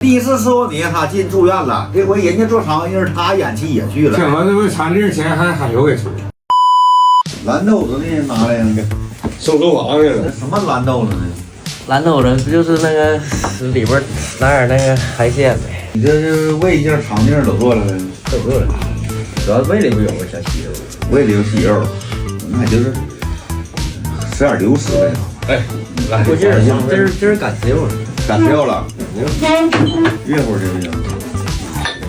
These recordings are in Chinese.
第一次伺候你，他进住院了。这回人家做肠胃镜，他咽气也去了。听说这回产地钱还有给出。蓝豆子呢？拿来呀？收厨房去了。什么蓝豆子呢？蓝豆子不就是那个里边拿点那个海鲜呗？你这是胃镜、肠镜都做了呗？都做了，主要胃里不有个小息肉，胃里有息肉，那就是吃点流食呗。哎，来，过劲儿，今儿赶吃肉了，赶吃肉了，热乎行不行？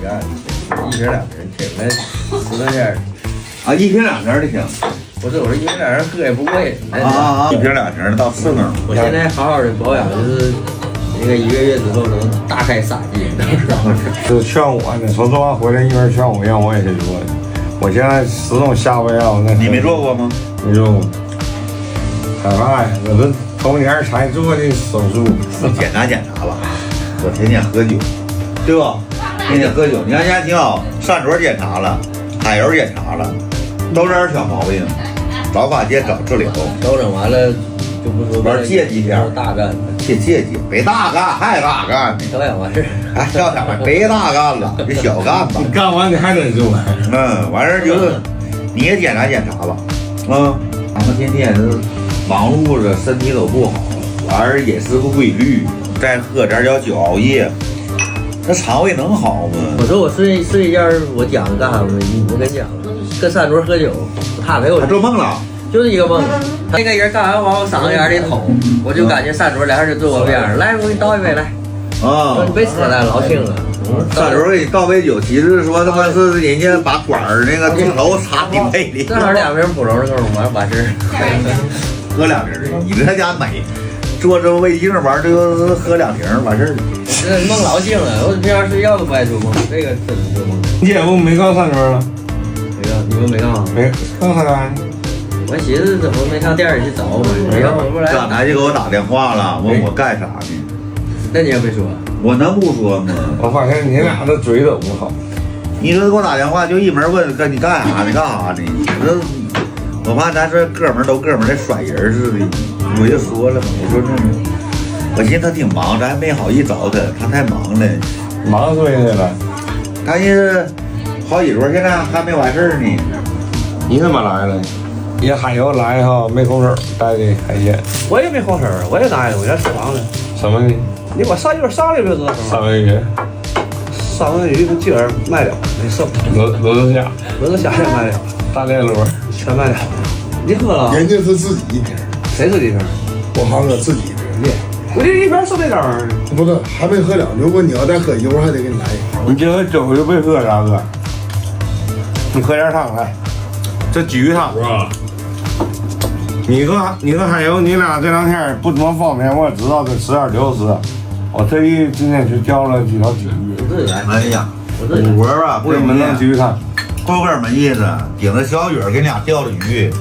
这个一瓶两瓶，挺的10来件啊，一瓶两瓶的行。不是，我说一瓶两瓶喝也不贵啊，一瓶两瓶的到4瓶。我现在好好的保养，就是那个1个月之后能大开杀戒。就劝我呢，说做完回来一边劝我，让我也去做的。我现在始终下不了那。你没做过吗？没做过。害怕呀，我这头年才做的手术。检查检查吧，我天天喝酒，对吧？天天喝酒，你看现在挺好，上桌检查了，海油检查了，都是点小毛病，早发接整治疗，都整完了就不说。玩戒几天，大干，戒戒，别大干，还大干呢，调养完事，还调养完，别大干了，别小干吧。你干完你还得做。完事就是你也检查检查吧，咱们天天是忙碌着，身体都不好，完事饮食不规律，再喝点小酒熬夜。那肠胃能好吗？我说我睡一觉，我讲干啥吗？我跟你讲，跟三桌喝酒，他陪我做梦了，就是一个梦。他那个人干完往我嗓子眼里捅，我就感觉三桌两人就坐我边上，来，我给你倒一杯来。啊，你别扯淡，老听了。三桌给你倒杯酒，其实说他妈是人家把管儿那个镜头插你胃里，正好2瓶普龙的够完事儿，喝2瓶儿，你这家美。做这胃镜完就喝2瓶完事儿。这梦老醒了，我平常睡觉都不爱做梦，这个真是做梦。你姐夫没告三桌了？没告，你们没告？没告他干。我寻思怎么没上店里去找我？要不然刚才就给我打电话了，问我干啥呢？那你也没说，我能不说吗？我发现你俩这嘴都不好。你说给我打电话就一门问跟你干啥呢？干啥呢？我怕咱说哥们儿都哥们儿，跟甩人似的。我就说了嘛，我说我寻思他挺忙，咱还没好意找他，他太忙了。忙死人了。他是好几桌，现在还没完事儿呢。你怎么来了？也还要来哈，没空手带的海鲜。我也没空手，我也来了，我家吃房呢。什么呢？你给我上月上来就知道。三文鱼。三文鱼今儿卖了，没剩。螺子虾。螺子虾也卖了，大连螺全卖了。你喝了？人家是自己一瓶，谁自己一瓶？我航哥自己一瓶的。我这一瓶剩这点玩意儿。不是，还没喝两。如果你要再喝一会儿，还得给你来一瓶。你今儿酒就没喝啥哥？你喝点汤来，这鲫鱼汤是吧？你和海油，你俩这2天不怎么方便，我也知道得吃点流食。我特意今天去钓了几条鲫鱼。哎呀，五活吧，不容易。鲫鱼汤，够个么意思？顶着小雨给你俩钓的鱼，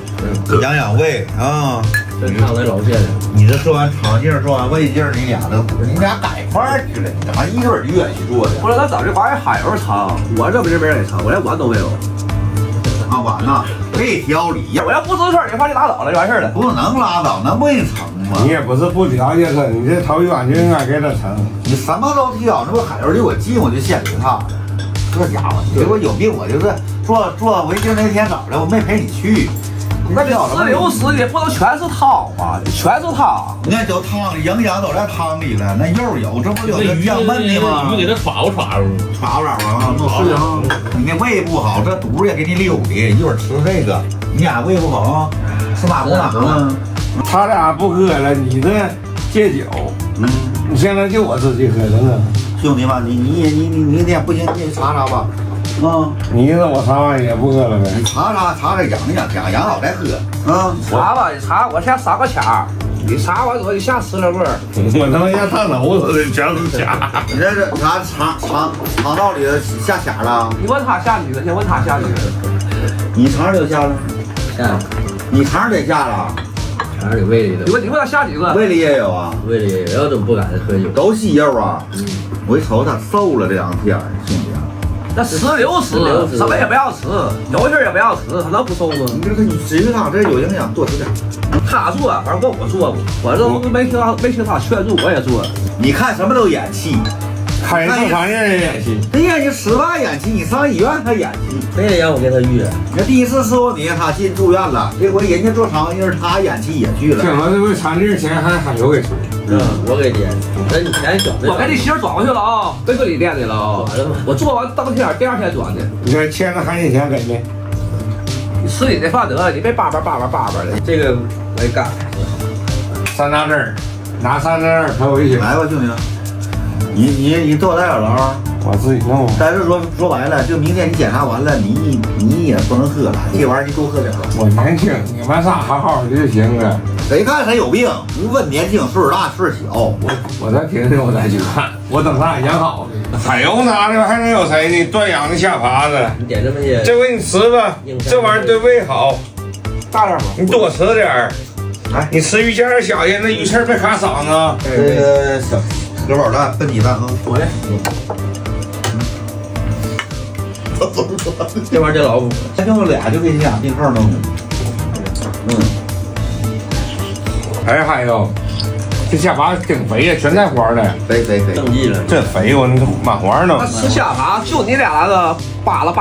养胃啊。这汤得老鲜了。你这做完肠镜，做完胃镜，你俩改块儿去了，你干嘛一准约去做的？后来咱找这玩意儿海油尝，我这边也尝，我连碗都没有。啊，碗呐，没挑理。我要不做事儿，你话就拉倒了，就完事儿了。不能拉倒，能不给你盛吗？你也不是不了解他，你这头一碗就应该给他盛。你什么都挑，那不海油离我近，我就先给他。这家伙，你给我有病！我就是做胃镜那天早上，我没陪你去。那这流食也不能全是汤啊，全是汤。那都汤里，营养都在汤里了，那肉有，这不有那酱焖的吗？鱼给它歘吧，弄碎啊！你那胃不好，这肚也给你溜的，一会儿吃这个。你俩胃不好，吃哪补哪呢？他俩不喝了，你这戒酒，你现在就我自己喝着呢。兄弟们，你明天不行，你查查吧。你这我查完也不喝了呗？你查养好再喝。查吧，你查，我先撒个卡。你查完之后，你下吃了味儿。我他妈像烫楼似的，全是卡。你这是啥肠道里下卡了？你问他下女的，先问他下女的。你肠里下了？下了。你肠里下了？肠里胃里的。你问他下几个？胃里也有啊。胃里也有，要都不敢喝酒。都息肉啊。我一瞅他瘦了这2天，兄弟。那吃流食，什么也不要吃，油气也不要吃，他能不瘦吗？你这个鲫鱼汤这有营养，多吃点。他做，反正跟我做过，我都没听他劝住，我也做。你看什么都演戏，开正常人的演戏。人家就失败演戏，你上医院他演戏。非得让我给他预约。那第一次说你他进住院了，这回人家做肠胃镜，他演戏也去了。听说这回产地钱还有给出。我给点，那你钱小的。我给你媳妇转过去了啊，别搁你店里了啊。我做完当天第2天转的。你这欠的还你钱给没？你吃你的饭得了，你别叭叭的。这个我也干。3大针，拿3大针陪我一起来吧，兄弟，你多大点了啊？我自己弄。但是说白了，就明天你检查完了，你也不能喝了，这玩意儿你多喝点吧。我年轻，你们仨好好的就行了。谁看谁有病，不分年轻岁数大岁数小。我再听听，我再去看，我等他养好。还有哪的还能有谁呢？断氧的下巴子，你点这么些，这回你吃吧，这玩意儿对胃好。大点吧，你多吃点儿。哎，你吃鱼馅儿小些，那鱼刺别卡嗓子。这个小荷包蛋、笨鸡蛋啊，我嘞。这玩意儿就老补。他用俩就给你俩病号弄的。哎，还有，这下巴挺肥呀，全带花的。肥。正义了，真肥，我那满花呢。那吃下巴就你俩那个扒拉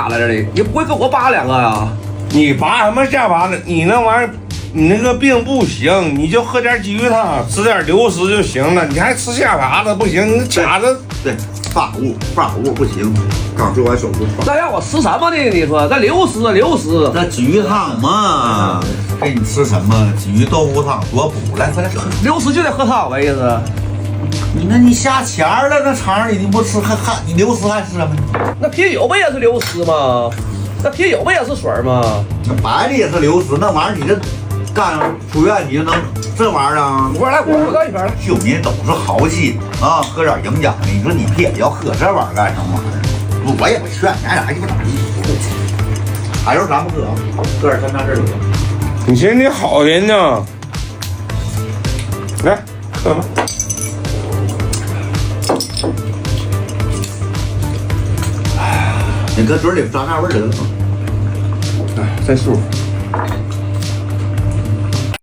的，你不会跟我扒2个呀？你拔什么下巴呢？你那玩意儿，你那个病不行，你就喝点鲫鱼汤，吃点流食就行了。你还吃下巴子不行，你卡着。对，发物不行，刚做完手术。那让我吃什么呢？你说这流食。这鲫鱼汤嘛，给你吃什么？鲫鱼豆腐汤多补，来快点喝。流食就得喝汤呗，意思。你下钱了，那肠里你不吃还你流食还吃什么？那啤酒不也是流食吗？那啤酒不也是水吗？那白的也是流食，那玩意儿你这干出院你就能这玩意儿啊？我来，我到一边来。兄弟都是好心啊，喝点营养的。你说你偏要喝这玩意儿干什么玩意儿？我也不劝，咱俩鸡巴还有咱不喝，喝点3大汁。你寻思你好人呢？来，喝吧。你搁嘴里咂那味儿得了。哎，真舒服。